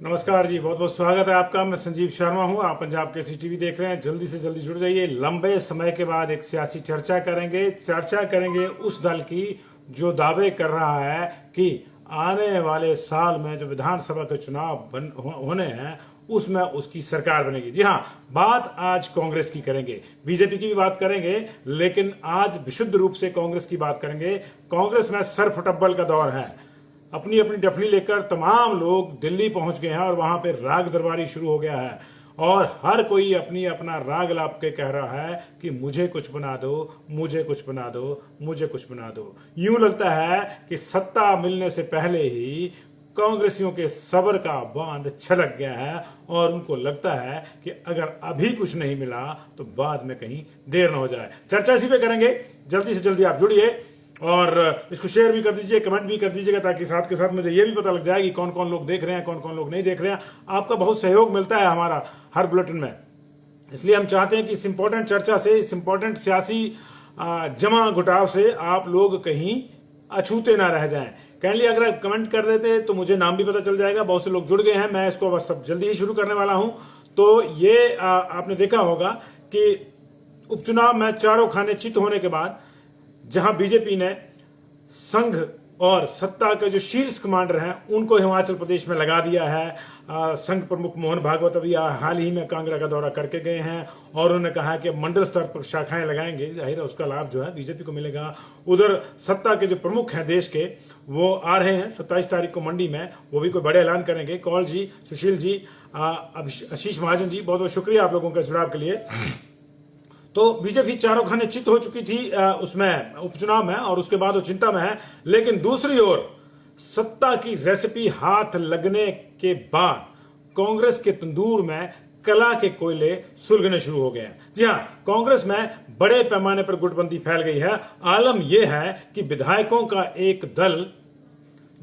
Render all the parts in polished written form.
नमस्कार जी, बहुत बहुत स्वागत है आपका। मैं संजीव शर्मा हूं। आप पंजाब केसरी टीवी देख रहे हैं। जल्दी से जल्दी जुड़ जाइए। लंबे समय के बाद एक सियासी चर्चा करेंगे उस दल की जो दावे कर रहा है कि आने वाले साल में जो विधानसभा के चुनाव होने हैं उसमें उसकी सरकार बनेगी। जी हाँ, बात आज कांग्रेस की करेंगे, बीजेपी की भी बात करेंगे, लेकिन आज विशुद्ध रूप से कांग्रेस की बात करेंगे। कांग्रेस में सरफटब्बल का दौर है। अपनी अपनी डफली लेकर तमाम लोग दिल्ली पहुंच गए हैं और वहां पे राग दरबारी शुरू हो गया है और हर कोई अपनी अपना राग लाप के कह रहा है कि मुझे कुछ बना दो, मुझे कुछ बना दो, मुझे कुछ बना दो। यूं लगता है कि सत्ता मिलने से पहले ही कांग्रेसियों के सब्र का बांध छलक गया है और उनको लगता है कि अगर अभी कुछ नहीं मिला तो बाद में कहीं देर न हो जाए। चर्चा इसी पे करेंगे। जल्दी से जल्दी आप जुड़िए और इसको शेयर भी कर दीजिए, कमेंट भी कर दीजिएगा, ताकि साथ के साथ मुझे ये भी पता लग जाए कि कौन कौन लोग देख रहे हैं, कौन कौन लोग नहीं देख रहे हैं। आपका बहुत सहयोग मिलता है हमारा हर बुलेटिन में, इसलिए हम चाहते हैं कि इस इंपॉर्टेंट चर्चा से, इस इंपॉर्टेंट सियासी जमा घुटाव से आप लोग कहीं अछूते ना रह जाएं। काइंडली अगर आप कमेंट कर देते तो मुझे नाम भी पता चल जाएगा। बहुत से लोग जुड़ गए हैं, मैं इसको बस सब जल्दी ही शुरू करने वाला हूं। तो ये आपने देखा होगा कि उपचुनाव में चारों खाने चित होने के बाद जहां बीजेपी ने संघ और सत्ता के जो शीर्ष कमांडर हैं उनको हिमाचल प्रदेश में लगा दिया है। संघ प्रमुख मोहन भागवत अभी हाल ही में कांगड़ा का दौरा करके गए हैं और उन्होंने कहा कि मंडल स्तर पर शाखाएं लगाएंगे, जाहिर है उसका लाभ जो है बीजेपी को मिलेगा। उधर सत्ता के जो प्रमुख हैं देश के, वो आ रहे हैं 27 तारीख को मंडी में, वो भी कोई बड़े ऐलान करेंगे। कौल जी, सुशील जी, आशीष महाजन जी, बहुत बहुत शुक्रिया आप लोगों के जुड़ाव के लिए। तो बीजेपी चारों खाने चित हो चुकी थी उसमें उपचुनाव में और उसके बाद वो चिंता में है। लेकिन दूसरी ओर सत्ता की रेसिपी हाथ लगने के बाद कांग्रेस के तंदूर में कला के कोयले सुलगने शुरू हो गए हैं। जी हाँ, कांग्रेस में बड़े पैमाने पर गुटबंदी फैल गई है। आलम यह है कि विधायकों का एक दल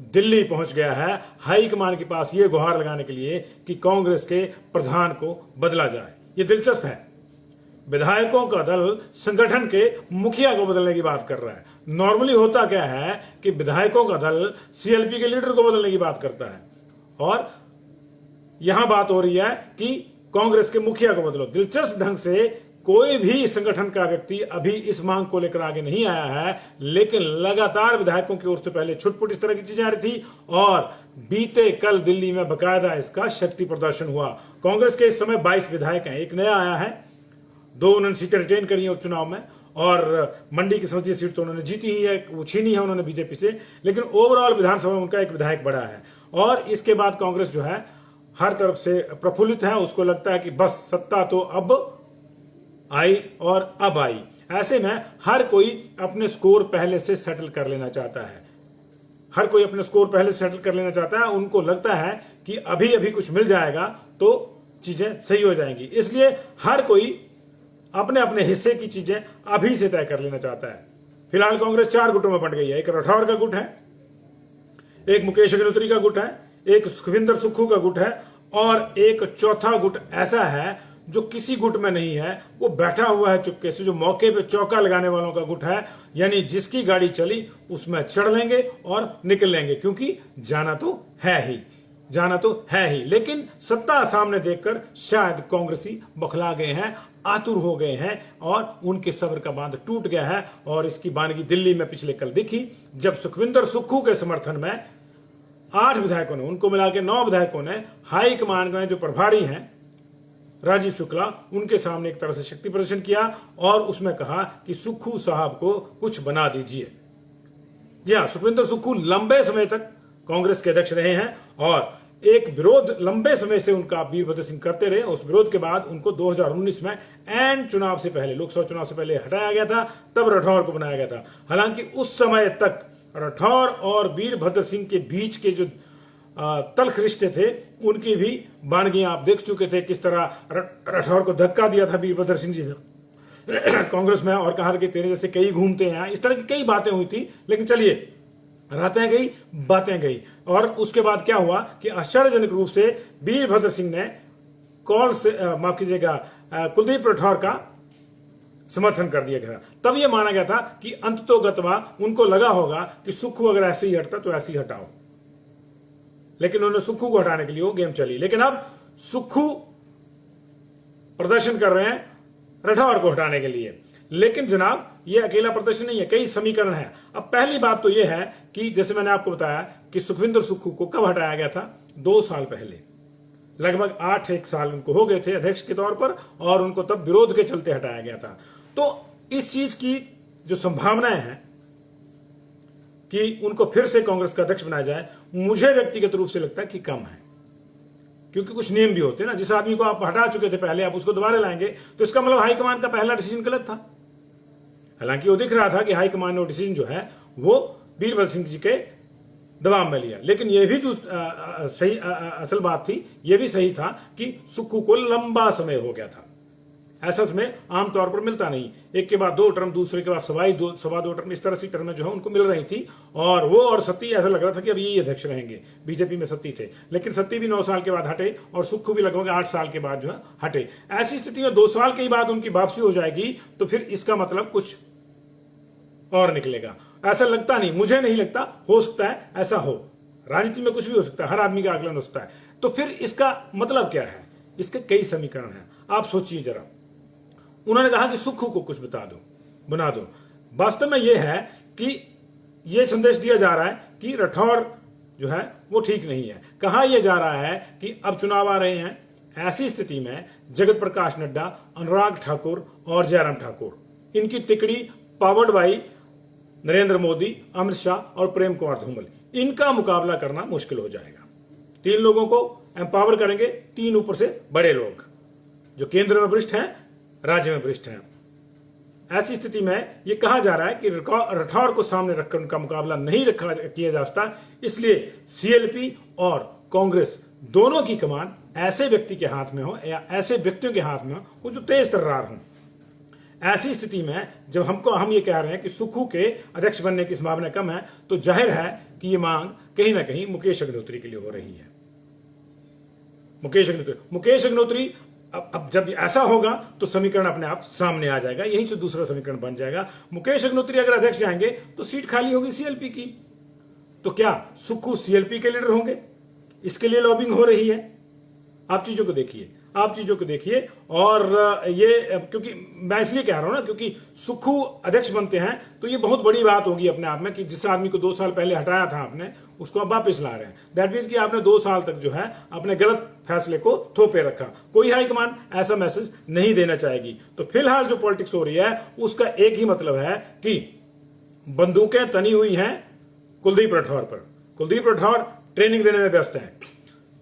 दिल्ली पहुंच गया है हाईकमान के पास ये गुहार लगाने के लिए कि कांग्रेस के प्रधान को बदला जाए। ये दिलचस्प है। विधायकों का दल संगठन के मुखिया को बदलने की बात कर रहा है। नॉर्मली होता क्या है कि विधायकों का दल सीएलपी के लीडर को बदलने की बात करता है और यहां बात हो रही है कि कांग्रेस के मुखिया को बदलो। दिलचस्प ढंग से कोई भी संगठन का व्यक्ति अभी इस मांग को लेकर आगे नहीं आया है, लेकिन लगातार विधायकों की ओर से पहले छुटपुट इस तरह की चीजें आ रही थी और बीते कल दिल्ली में बकायदा इसका शक्ति प्रदर्शन हुआ। कांग्रेस के इस समय 22 विधायक हैं। एक नया आया है, 2 उन्होंने सीटें रिटेन करी है उपचुनाव में और मंडी की संसदीय सीट तो उन्होंने जीती ही है, वो छीनी है उन्होंने बीजेपी से, लेकिन ओवरऑल विधानसभा में उनका एक विधायक बढ़ा है। और इसके बाद कांग्रेस जो है हर तरफ से प्रफुल्लित है। उसको लगता है कि बस सत्ता तो अब आई और अब आई। ऐसे में हर कोई अपने स्कोर पहले से सेटल कर लेना चाहता है। हर कोई अपने स्कोर पहले से सेटल कर लेना चाहता है। उनको लगता है कि अभी अभी कुछ मिल जाएगा तो चीजें सही हो जाएंगी, इसलिए हर कोई अपने अपने हिस्से की चीजें अभी से तय कर लेना चाहता है। फिलहाल कांग्रेस 4 गुटों में बंट गई है। एक राठौर का गुट है, एक मुकेश अग्निहोत्री का गुट है, एक सुखविंदर सुक्खू का गुट है और एक चौथा गुट ऐसा है जो किसी गुट में नहीं है, वो बैठा हुआ है चुपके से, जो मौके पे चौका लगाने वालों का गुट है। यानी जिसकी गाड़ी चली उसमें चढ़ लेंगे और निकल लेंगे, क्योंकि जाना तो है ही। लेकिन सत्ता सामने देखकर शायद कांग्रेसी बौखला गए हैं, आतुर हो गए हैं और उनके सब्र का बांध टूट गया है। और इसकी बानगी दिल्ली में पिछले कल दिखी, जब सुखविंदर सुक्खू के समर्थन में 8 विधायकों ने, उनको मिला के 9 विधायकों ने हाईकमान में जो प्रभारी हैं राजीव शुक्ला, उनके सामने एक तरह से शक्ति प्रदर्शन किया और उसमें कहा कि सुक्खू साहब को कुछ बना दीजिए। जी हाँ, सुखविंदर सुक्खू लंबे समय तक कांग्रेस के अध्यक्ष रहे हैं और एक विरोध लंबे समय से उनका वीरभद्र सिंह करते रहे। उस विरोध के बाद उनको 2019 में एन चुनाव से पहले, लोकसभा चुनाव से पहले हटाया गया था, तब राठौर को बनाया गया था। हालांकि उस समय तक राठौर और वीरभद्र सिंह के बीच के जो तल्ख रिश्ते थे उनकी भी बानगियां आप देख चुके थे। किस तरह राठौर को धक्का दिया था वीरभद्र सिंह जी ने कांग्रेस में और कहा कि तेरे जैसे कई घूमते हैं, इस तरह की कई बातें हुई थी। लेकिन चलिए, रातें गई बातें गई और उसके बाद क्या हुआ कि आश्चर्यजनक रूप से वीरभद्र सिंह ने कॉल से माफ कीजिएगा कुलदीप राठौर का समर्थन कर दिया गया। तब यह माना गया था कि अंततोगत्वा उनको लगा होगा कि सुक्खू अगर ऐसे ही हटता तो ऐसे ही हटाओ। लेकिन उन्होंने सुक्खू को हटाने के लिए वो गेम चली। लेकिन अब सुक्खू प्रदर्शन कर रहे हैं राठौर को हटाने के लिए। लेकिन जनाब ये अकेला प्रदर्शन नहीं है, कई समीकरण है। अब पहली बात तो ये है कि जैसे मैंने आपको बताया कि सुखविंदर सुक्खू को कब हटाया गया था, 2 साल पहले, लगभग 8 साल उनको हो गए थे अध्यक्ष के तौर पर, और उनको तब विरोध के चलते हटाया गया था। तो इस चीज की जो संभावनाएं हैं कि उनको फिर से कांग्रेस का अध्यक्ष बनाया जाए, मुझे व्यक्तिगत रूप से लगता है कि कम है। क्योंकि कुछ नियम भी होते हैं ना, जिस आदमी को आप हटा चुके थे पहले, आप उसको दोबारा लाएंगे तो इसका मतलब हाईकमान का पहला डिसीजन गलत था। हालांकि वो दिख रहा था कि हाईकमान ने डिसीजन जो है वो वीरभद्र सिंह जी के दबाव में लिया, लेकिन यह भी सही असल बात थी, यह भी सही था कि सुक्खू को लंबा समय हो गया था। ऐसा समय आमतौर पर मिलता नहीं, एक के बाद 2 टर्म, दूसरे के बाद सवा 2 टर्म, इस तरह से टर्में जो है उनको मिल रही थी। और वो और सत्ती ऐसा लग रहा था कि अब यही अध्यक्ष रहेंगे। बीजेपी में सत्ती थे, लेकिन सत्ती भी 9 साल के बाद हटे और सुक्खू भी लगभग 8 साल के बाद जो है हटे। ऐसी स्थिति में 2 साल के बाद उनकी वापसी हो जाएगी तो फिर इसका मतलब कुछ और निकलेगा। ऐसा लगता नहीं, मुझे नहीं लगता, हो सकता है ऐसा हो, राजनीति में कुछ भी हो सकता है, हर आदमी का आकलन हो सकता है। तो फिर इसका मतलब क्या है, इसके कई समीकरण हैं, आप सोचिए जरा। उन्होंने कहा कि सुक्खू को कुछ बना दो। वास्तव में यह है कि यह संदेश दिया जा रहा है कि राठौर जो है वो ठीक नहीं है। कहा यह जा रहा है कि अब चुनाव आ रहे हैं, ऐसी स्थिति में जगत प्रकाश नड्डा, अनुराग ठाकुर और जयराम ठाकुर, इनकी तिकड़ी पावर्ड बाई नरेंद्र मोदी, अमित शाह और प्रेम कुमार धूमल, इनका मुकाबला करना मुश्किल हो जाएगा। 3 लोगों को एम्पावर करेंगे, 3 ऊपर से बड़े लोग जो केंद्र में वरिष्ठ हैं, राज्य में वरिष्ठ हैं। ऐसी स्थिति में यह कहा जा रहा है कि राठौर को सामने रखकर उनका मुकाबला नहीं किया जा सकता, इसलिए सीएलपी और कांग्रेस दोनों की कमान ऐसे व्यक्ति के हाथ में हो या ऐसे व्यक्तियों के हाथ में हो जो तेज तर्रार हों। ऐसी स्थिति में जब हम ये कह रहे हैं कि सुक्खू के अध्यक्ष बनने की संभावना कम है, तो जाहिर है कि ये मांग कहीं ना कहीं मुकेश अग्निहोत्री के लिए हो रही है। मुकेश अग्निहोत्री अब जब ऐसा होगा तो समीकरण अपने आप सामने आ जाएगा, यही से दूसरा समीकरण बन जाएगा। मुकेश अग्निहोत्री अगर अध्यक्ष जाएंगे तो सीट खाली होगी सीएलपी की, तो क्या सुक्खू सीएलपी के लीडर होंगे? इसके लिए लॉबिंग हो रही है। आप चीजों को देखिए और ये, क्योंकि मैं इसलिए कह रहा हूं ना, क्योंकि सुक्खू अध्यक्ष बनते हैं तो ये बहुत बड़ी बात होगी अपने आप में कि जिस आदमी को 2 साल पहले हटाया था आपने, उसको अब वापस ला रहे हैं। दैट मीन्स कि आपने 2 साल तक जो है अपने गलत फैसले को थोपे रखा। कोई हाईकमान ऐसा मैसेज नहीं देना चाहेगी। तो फिलहाल जो पॉलिटिक्स हो रही है उसका एक ही मतलब है कि बंदूकें तनी हुई हैं कुलदीप राठौर पर। कुलदीप राठौर ट्रेनिंग देने में व्यस्त है।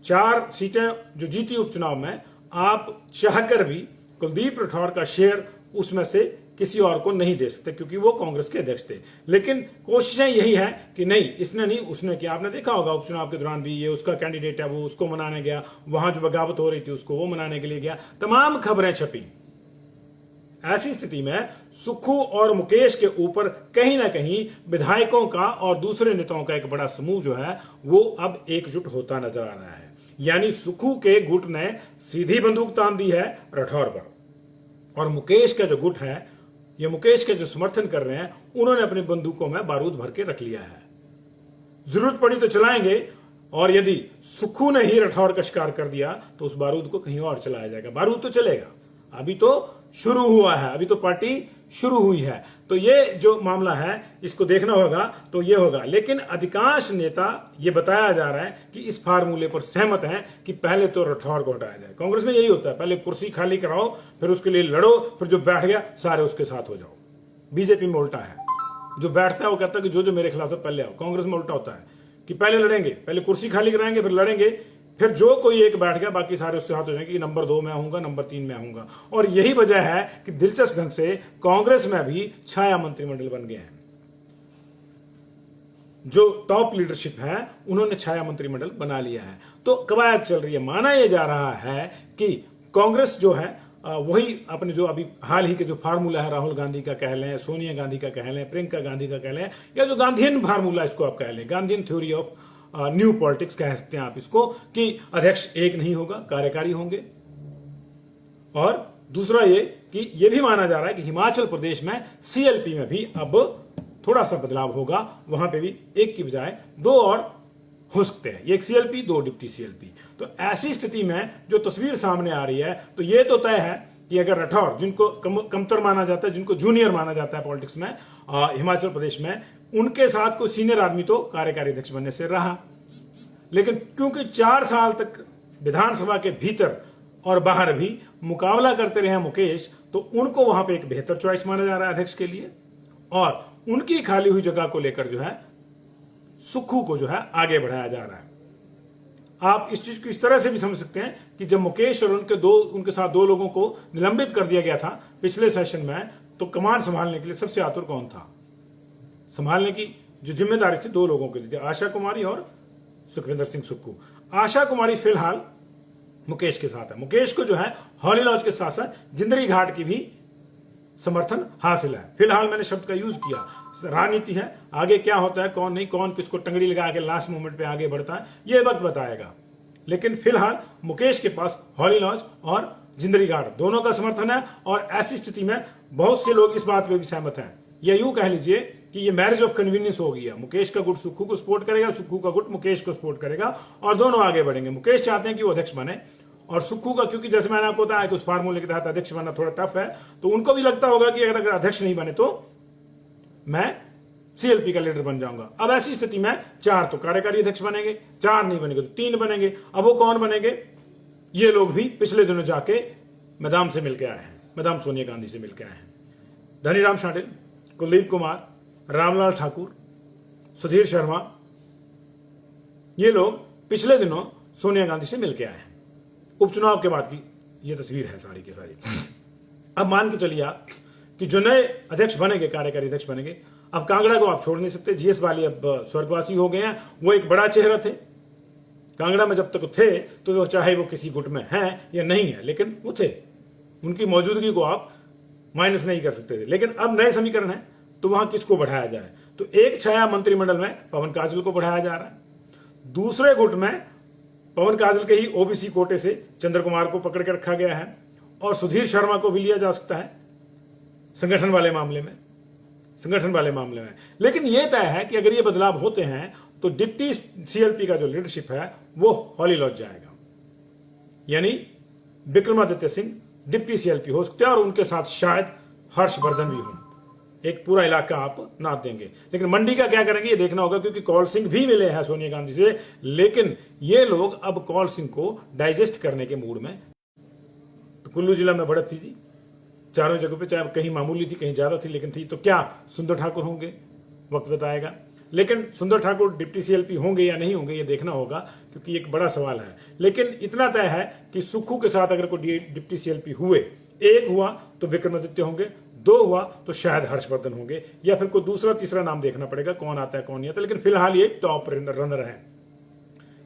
4 सीटें जो जीती उपचुनाव में, आप चाहकर भी कुलदीप राठौर का शेयर उसमें से किसी और को नहीं दे सकते, क्योंकि वो कांग्रेस के अध्यक्ष थे। लेकिन कोशिशें यही है कि नहीं, इसने नहीं उसने किया। आपने देखा होगा उपचुनाव के दौरान भी, ये उसका कैंडिडेट है, वो उसको मनाने गया, वहां जो बगावत हो रही थी उसको वो मनाने के लिए गया, तमाम खबरें छपी। ऐसी स्थिति में सुक्खू और मुकेश के ऊपर कहीं ना कहीं विधायकों का और दूसरे नेताओं का एक बड़ा समूह जो है वो अब एकजुट होता नजर आ रहा है। यानी सुक्खू के गुट ने सीधी बंदूक तान दी है राठौर पर, और मुकेश का जो गुट है, ये मुकेश के जो समर्थन कर रहे हैं, उन्होंने अपनी बंदूकों में बारूद भर के रख लिया है। जरूरत पड़ी तो चलाएंगे, और यदि सुक्खू ने ही राठौर का शिकार कर दिया तो उस बारूद को कहीं और चलाया जाएगा। बारूद तो चलेगा, अभी तो शुरू हुआ है, अभी तो पार्टी शुरू हुई है। तो ये जो मामला है इसको देखना होगा, तो ये होगा। लेकिन अधिकांश नेता, ये बताया जा रहा है कि इस फार्मूले पर सहमत हैं कि पहले तो राठौर को हटाया जाए। कांग्रेस में यही होता है, पहले कुर्सी खाली कराओ, फिर उसके लिए लड़ो, फिर जो बैठ गया सारे उसके साथ हो जाओ। बीजेपी में उल्टा है, जो बैठता है वो कहता है कि जो मेरे खिलाफ है पहले आओ। कांग्रेस में उल्टा होता है कि पहले लड़ेंगे, पहले कुर्सी खाली कराएंगे, फिर लड़ेंगे, फिर जो कोई एक बैठ गया बाकी सारे उसके हाथ हो जाएंगे कि नंबर 2 में आऊंगा, नंबर 3 में आऊंगा। और यही वजह है कि दिलचस्प ढंग से कांग्रेस में भी छाया मंत्रिमंडल बन गए हैं। जो टॉप लीडरशिप है उन्होंने छाया मंत्रिमंडल बना लिया है। तो कवायद चल रही है। माना यह जा रहा है कि कांग्रेस जो है वही अपने जो अभी हाल ही के जो फार्मूला है, राहुल गांधी का कह लें, सोनिया गांधी का कह लें, प्रियंका गांधी का कह लें, या जो गांधीयन फार्मूला इसको आप कह लें, Gandhian theory of new politics कह सकते हैं आप इसको, कि अध्यक्ष एक नहीं होगा, कार्यकारी होंगे। और दूसरा ये कि ये भी माना जा रहा है कि हिमाचल प्रदेश में सीएलपी में भी अब थोड़ा सा बदलाव होगा, वहां पे भी 1 की बजाय 2 और हो सकते हैं, एक सीएलपी 2 डिप्टी सीएलपी। तो ऐसी स्थिति में जो तस्वीर सामने आ रही है, तो ये तो तय है कि अगर राठौर, जिनको कमतर माना जाता है, जिनको जूनियर माना जाता है पॉलिटिक्स में हिमाचल प्रदेश में, उनके साथ कोई सीनियर आदमी तो कार्यकारी अध्यक्ष बनने से रहा, लेकिन क्योंकि 4 साल तक विधानसभा के भीतर और बाहर भी मुकाबला करते रहे मुकेश, तो उनको वहां पे एक बेहतर चॉइस माना जा रहा है अध्यक्ष के लिए, और उनकी खाली हुई जगह को लेकर जो है सुक्खू को जो है आगे बढ़ाया जा रहा है। आप इस चीज को इस तरह से भी समझ सकते हैं कि जब मुकेश और उनके साथ 2 लोगों को निलंबित कर दिया गया था पिछले सेशन में, तो कमान संभालने के लिए सबसे आतुर कौन था? संभालने की जो जिम्मेदारी थी 2 लोगों के लिए, आशा कुमारी और सुखविंदर सिंह सुक्खू। आशा कुमारी फिलहाल मुकेश के साथ है। मुकेश को जो है हॉली लॉज के साथ साथ जिंदरी घाट की भी समर्थन हासिल है। फिलहाल मैंने शब्द का यूज किया, राजनीति है, आगे क्या होता है, कौन नहीं, कौन किसको टंगड़ी लगा के लास्ट मोमेंट पे आगे बढ़ता है, ये वक्त बताएगा। लेकिन फिलहाल मुकेश के पास हॉली लॉज और जिंदरी घाट दोनों का समर्थन है, और ऐसी स्थिति में बहुत से लोग इस बात पे भी सहमत हैं, या यूं कह लीजिए कि ये मैरिज ऑफ कन्वीनियंस हो गया। मुकेश का गुट सुक्खू को सपोर्ट करेगा, सुक्खू का गुट मुकेश को सपोर्ट करेगा, और दोनों आगे बढ़ेंगे। मुकेश चाहते हैं कि वो अध्यक्ष बने, और सुक्खू का, क्योंकि जैसे मैंने आपको बताया कि उस फार्मूले के तहत अध्यक्ष बनना थोड़ा टफ है, तो उनको भी लगता होगा कि अगर अध्यक्ष नहीं बने तो मैं सीएलपी का लीडर बन जाऊंगा। अब ऐसी स्थिति में 4 तो कार्यकारी अध्यक्ष बनेंगे, 4 नहीं बनेंगे तो 3 बनेंगे। अब वो कौन बनेंगे? ये लोग भी पिछले दिनों जाके मैदाम से मिलकर आए हैं, मैदाम सोनिया गांधी से मिलकर आए हैं। धनीराम शांडिल, कुलदीप कुमार, रामलाल ठाकुर, सुधीर शर्मा, ये लोग पिछले दिनों सोनिया गांधी से मिलकर आए हैं। उपचुनाव के बाद की ये तस्वीर है सारी की सारी। अब मान के चलिए आप कि जो नए अध्यक्ष बनेंगे, कार्यकारी अध्यक्ष बनेंगे, अब कांगड़ा को आप छोड़ नहीं सकते। जीएस बाली अब स्वर्गवासी हो गए हैं, वो एक बड़ा चेहरा थे कांगड़ा में। जब तक थे तो वो चाहे वो किसी गुट में हैं या नहीं है, लेकिन वो थे, उनकी मौजूदगी को आप माइनस नहीं कर सकते थे। लेकिन अब नए समीकरण है, तो वहां किसको बढ़ाया जाए? तो एक छाया मंत्रिमंडल में पवन काजल को बढ़ाया जा रहा है, दूसरे गुट में पवन काजल के ही ओबीसी कोटे से चंद्र कुमार को पकड़ के रखा गया है, और सुधीर शर्मा को भी लिया जा सकता है संगठन वाले मामले में। लेकिन यह तय है कि अगर ये बदलाव होते हैं तो डिप्टी सीएलपी का जो लीडरशिप है वो हॉली लॉज जाएगा, यानी विक्रमादित्य सिंह डिप्टी सीएलपी हो सकते हैं, और उनके साथ शायद हर्षवर्धन भी हों। एक पूरा इलाका आप नाप देंगे। लेकिन मंडी का क्या करेंगे ये देखना होगा, क्योंकि कौल सिंह भी मिले हैं सोनिया गांधी से, लेकिन ये लोग अब कौल सिंह को डाइजेस्ट करने के मूड में। तो कुल्लू जिला में बढ़त थी जी, चारों जगह पे, चाहे कहीं मामूली थी कहीं ज्यादा थी, लेकिन थी। तो क्या सुंदर ठाकुर होंगे? वक्त बताएगा। लेकिन सुंदर ठाकुर डिप्टी सीएलपी होंगे या नहीं होंगे ये देखना होगा, क्योंकि एक बड़ा सवाल है। लेकिन इतना तय है कि सुक्खू के साथ अगर कोई डिप्टी सीएलपी हुए, 1 हुआ तो विक्रमादित्य होंगे, 2 हुआ तो शायद हर्षवर्धन होंगे, या फिर कोई दूसरा तीसरा नाम देखना पड़ेगा कौन आता है कौन नहीं आता। लेकिन फिलहाल ये टॉप रनर है।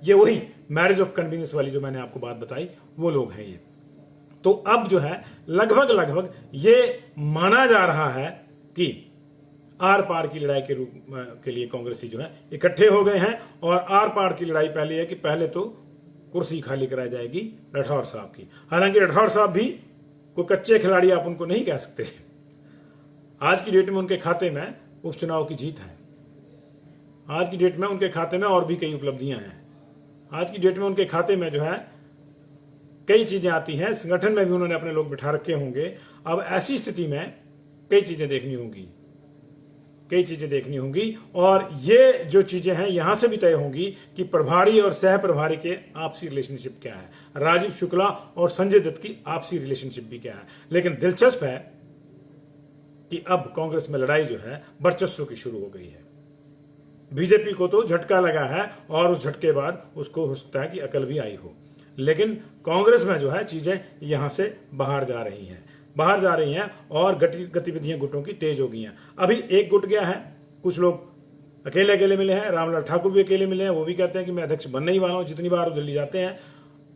ये वही मैरिज ऑफ कन्वीनियंस वाली जो मैंने आपको बात बताई, वो लोग हैं ये। तो अब जो है लगभग ये माना जा रहा है कि आर पार की लड़ाई के रूप के लिए कांग्रेसी जो है इकट्ठे हो गए हैं, और आर पार की लड़ाई पहले है कि पहले तो कुर्सी खाली कराई जाएगी राठौर साहब की। हालांकि राठौर साहब भी कोई कच्चे खिलाड़ी आप उनको नहीं कह सकते। आज की डेट में उनके खाते में उपचुनाव की जीत है, आज की डेट में उनके खाते में और भी कई उपलब्धियां हैं, आज की डेट में उनके खाते में जो है कई चीजें आती हैं। संगठन में भी उन्होंने अपने लोग बिठा रखे होंगे। अब ऐसी स्थिति में कई चीजें देखनी होंगी, और ये जो चीजें हैं यहां से भी तय होंगी कि प्रभारी और सह प्रभारी के आपसी रिलेशनशिप क्या है, राजीव शुक्ला और संजय दत्त की आपसी रिलेशनशिप भी क्या है। लेकिन दिलचस्प है कि अब कांग्रेस में लड़ाई जो है वर्चस्व की शुरू हो गई है। बीजेपी को तो झटका लगा है, और उस झटके बाद उसको हो सकता है कि अकल भी आई हो, लेकिन कांग्रेस में जो है चीजें यहां से बाहर जा रही हैं, और गतिविधियां गुटों की तेज हो गई हैं। अभी एक गुट गया है, कुछ लोग अकेले मिले हैं, रामलाल ठाकुर भी अकेले मिले हैं, वो भी कहते हैं कि मैं अध्यक्ष बनने ही वाला हूं। जितनी बार वो दिल्ली जाते हैं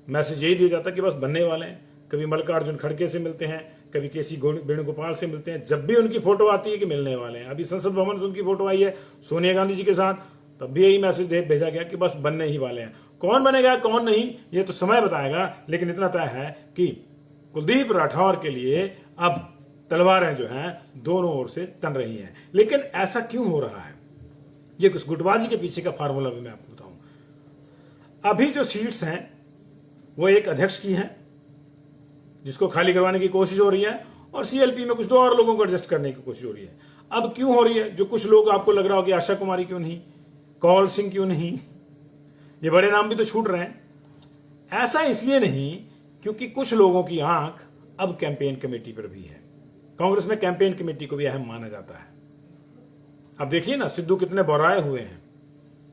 मैसेज यही दिया जाता है कि बस बनने वाले हैं। कभी मल्लिकार्जुन खड़गे से मिलते हैं, कभी केसी वेणुगोपाल से मिलते हैं, जब भी उनकी फोटो आती है कि मिलने वाले हैं। अभी संसद भवन से उनकी फोटो आई है सोनिया गांधी जी के साथ, तब भी यही मैसेज भेजा गया कि बस बनने ही वाले हैं। कौन बनेगा कौन नहीं ये तो समय बताएगा, लेकिन इतना तय है कि कुलदीप राठौर के लिए अब तलवारें जो हैं दोनों ओर से तन रही हैं। लेकिन ऐसा क्यों हो रहा है? ये कुछ गुटबाजी के पीछे का फार्मूला भी मैं आपको बताऊं। अभी जो सीट्स हैं वो एक अध्यक्ष की हैं जिसको खाली करवाने की कोशिश हो रही है, और सीएलपी में कुछ 2 और लोगों को एडजस्ट करने की कोशिश हो रही है। अब क्यों हो रही है? जो कुछ लोग आपको लग रहा हो कि आशा कुमारी क्यों नहीं, कौल सिंह क्यों नहीं, ये बड़े नाम भी तो छूट रहे हैं। ऐसा इसलिए नहीं क्योंकि कुछ लोगों की आंख अब कैंपेन कमेटी पर भी है। कांग्रेस में कैंपेन कमेटी को भी अहम माना जाता है। अब देखिए ना, सिद्धू कितने बौराए हुए हैं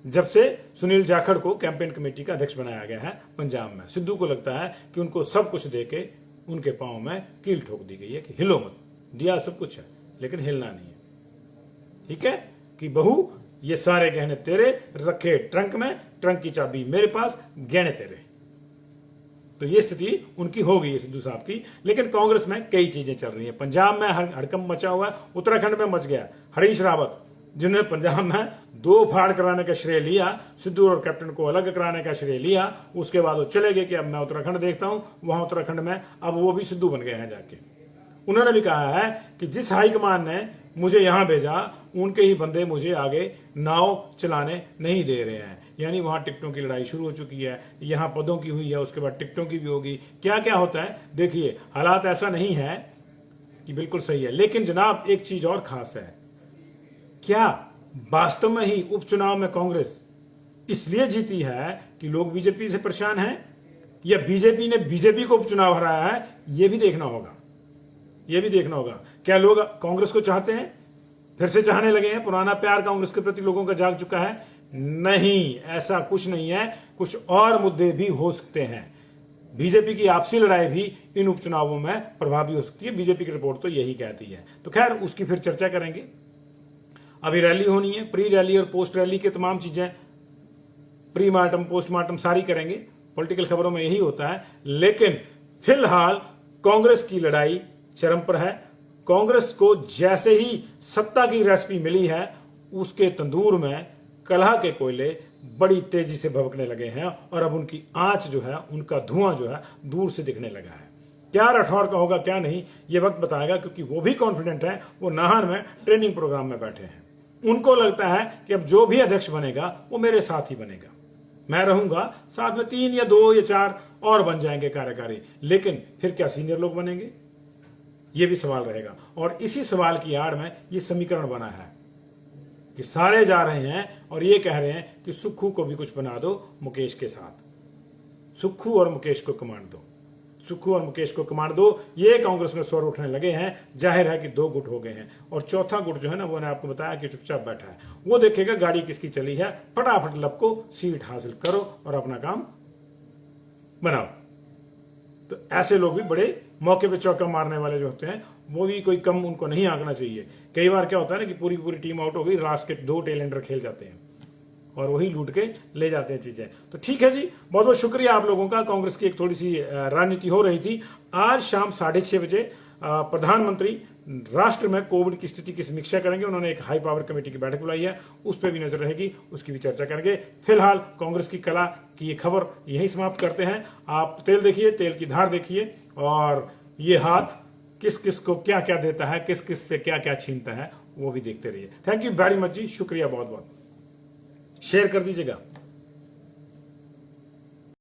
जब से सुनील जाखड़ को कैंपेन कमेटी का अध्यक्ष बनाया गया है पंजाब में। सिद्धू को लगता है कि उनको सब कुछ देके उनके पांव में कील ठोक दी गई है कि हिलो मत। दिया सब कुछ है लेकिन हिलना नहीं है। ठीक है कि बहू ये सारे गहने तेरे, रखे ट्रंक में, ट्रंक की चाबी मेरे पास, गहने तेरे। तो ये स्थिति उनकी हो गई है सिद्धू साहब की। लेकिन कांग्रेस में कई चीजें चल रही हैं। पंजाब में हड़कंप मचा हुआ है, उत्तराखंड में मच गया। हरीश रावत जिन्होंने पंजाब में 2 फाड़ कराने का श्रेय लिया, सिद्धू और कैप्टन को अलग कराने का श्रेय लिया, उसके बाद वो चले गए कि अब मैं उत्तराखंड देखता हूं। वहां उत्तराखंड में अब वो भी सिद्धू बन गए हैं जाके। उन्होंने भी कहा है कि जिस हाईकमान ने मुझे यहां भेजा उनके ही बंदे मुझे आगे नाव चलाने नहीं दे रहे हैं। यानी वहां टिकटों की लड़ाई शुरू हो चुकी है, यहां पदों की हुई है, उसके बाद टिकटों की भी होगी। क्या क्या होता है देखिए। हालात ऐसा नहीं है कि बिल्कुल सही है, लेकिन जनाब एक चीज और खास है। क्या वास्तव में ही उपचुनाव में कांग्रेस इसलिए जीती है कि लोग बीजेपी से परेशान हैं, या बीजेपी ने बीजेपी को उपचुनाव हराया है? यह भी देखना होगा, यह भी देखना होगा। क्या लोग कांग्रेस को चाहते हैं, फिर से चाहने लगे हैं? पुराना प्यार कांग्रेस के प्रति लोगों का जाग चुका है? नहीं, ऐसा कुछ नहीं है। कुछ और मुद्दे भी हो सकते हैं। बीजेपी की आपसी लड़ाई भी इन उपचुनावों में प्रभावी हो सकती है। बीजेपी की रिपोर्ट तो यही कहती है। तो खैर उसकी फिर चर्चा करेंगे। अभी रैली होनी है, प्री रैली और पोस्ट रैली के तमाम चीजें, प्री मार्टम पोस्टमार्टम सारी करेंगे। पॉलिटिकल खबरों में यही होता है। लेकिन फिलहाल कांग्रेस की लड़ाई चरम पर है। कांग्रेस को जैसे ही सत्ता की रेसिपी मिली है, उसके तंदूर में कलह के कोयले बड़ी तेजी से भभकने लगे हैं, और अब उनकी आंच जो है, उनका धुआं जो है दूर से दिखने लगा है। क्या राठौर का होगा क्या नहीं, ये वक्त बताएगा, क्योंकि वो भी कॉन्फिडेंट है। वो नाहन में ट्रेनिंग प्रोग्राम में बैठे हैं। उनको लगता है कि अब जो भी अध्यक्ष बनेगा वो मेरे साथ ही बनेगा, मैं रहूंगा साथ में 3 या 2 या 4 और बन जाएंगे कार्यकारी। लेकिन फिर क्या सीनियर लोग बनेंगे, ये भी सवाल रहेगा। और इसी सवाल की आड़ में ये समीकरण बना है कि सारे जा रहे हैं और ये कह रहे हैं कि सुक्खू को भी कुछ बना दो मुकेश के साथ। सुक्खू और मुकेश को कमांड दो, सुक्खू और मुकेश को कमांड दो। ये कांग्रेस में स्वर उठने लगे हैं। जाहिर है कि 2 गुट हो गए हैं, और चौथा गुट जो है ना, वो ने आपको बताया कि चुपचाप बैठा है। वो देखेगा गाड़ी किसकी चली है, फटाफट लपको, सीट हासिल करो और अपना काम बनाओ। तो ऐसे लोग भी बड़े मौके पे चौका मारने वाले जो होते हैं, वो भी कोई कम उनको नहीं आंकना चाहिए। कई बार क्या होता है ना कि पूरी पूरी टीम आउट हो गई, लास्ट के 2 टेलेंडर खेल जाते हैं और वही लूट के ले जाते हैं चीजें। तो ठीक है जी, बहुत बहुत शुक्रिया आप लोगों का। कांग्रेस की एक थोड़ी सी राजनीति हो रही थी। आज शाम 6:30 बजे प्रधानमंत्री राष्ट्र में कोविड की स्थिति की समीक्षा करेंगे। उन्होंने एक हाई पावर कमेटी की बैठक बुलाई है, उस पर भी नजर रहेगी, उसकी भी चर्चा करेंगे। फिलहाल कांग्रेस की कला की ये खबर यहीं समाप्त करते हैं। आप तेल देखिए, तेल की धार देखिए, और ये हाथ किस किस को क्या क्या देता है, किस किस से क्या क्या छीनता है, वो भी देखते रहिए। थैंक यू वेरी मच जी, शुक्रिया बहुत बहुत। शेयर कर दीजिएगा।